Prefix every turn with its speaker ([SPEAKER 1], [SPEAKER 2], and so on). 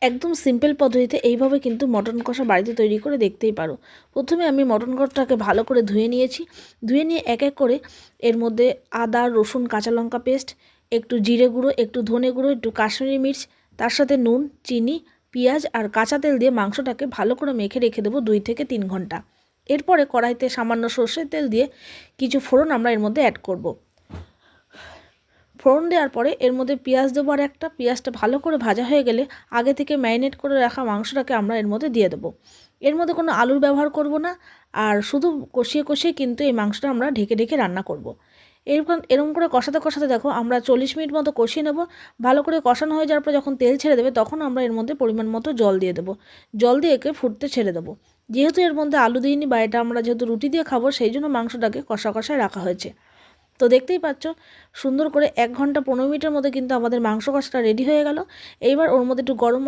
[SPEAKER 1] একদম সিম্পল পদ্ধতিতে এইভাবে কিন্তু মটন কষা বাড়িতে তৈরি করে দেখতেই পারো। প্রথমে আমি মটন কষাটাকে ভালো করে ধুয়ে নিয়েছি। ধুয়ে নিয়ে এক এক করে এর মধ্যে আদা, রসুন, কাঁচা লঙ্কা পেস্ট, একটু জিরে গুঁড়ো, একটু ধনে গুঁড়ো, একটু কাশ্মীরি মির্চ, তার সাথে নুন, চিনি, পেঁয়াজ আর কাঁচা তেল দিয়ে মাংসটাকে ভালো করে মেখে রেখে দেবো 2 থেকে 3 ঘন্টা। এরপরে কড়াইতে সামান্য সর্ষের তেল দিয়ে কিছু ফোড়ন আমরা এর মধ্যে অ্যাড করব। ফোড়ন দেওয়ার পরে এর মধ্যে পেঁয়াজ দেবো, আর একটা পেঁয়াজটা ভালো করে ভাজা হয়ে গেলে আগে থেকে ম্যারিনেট করে রাখা মাংসটাকে আমরা এর মধ্যে দিয়ে দেবো। এর মধ্যে কোনো আলুর ব্যবহার করব না, আর শুধু কষিয়ে কষিয়ে কিন্তু এই মাংসটা আমরা ঢেকে ঢেকে রান্না করব। এরকম করে কষাতে কষাতে দেখো আমরা 40 মিনিট মতো কষিয়ে নেব। ভালো করে কষানো হয়ে যাওয়ার পর যখন তেল ছেড়ে দেবে তখন আমরা এর মধ্যে পরিমাণ মতো জল দিয়ে দেবো। জল দিয়ে একে ফুটতে ছেড়ে দেবো। যেহেতু এর মধ্যে আলু দিইনি বা এটা আমরা যেহেতু রুটি দিয়ে খাবো, সেই জন্য মাংসটাকে কষা কষায় রাখা হয়েছে। তো দেখতেই পাচ্ছ সুন্দর করে 1 ঘন্টা 15 মিনিটের মধ্যে কিন্তু আমাদের মাংস কষাটা রেডি হয়ে গেল। এইবার ওর মধ্যে একটু গরম মশলা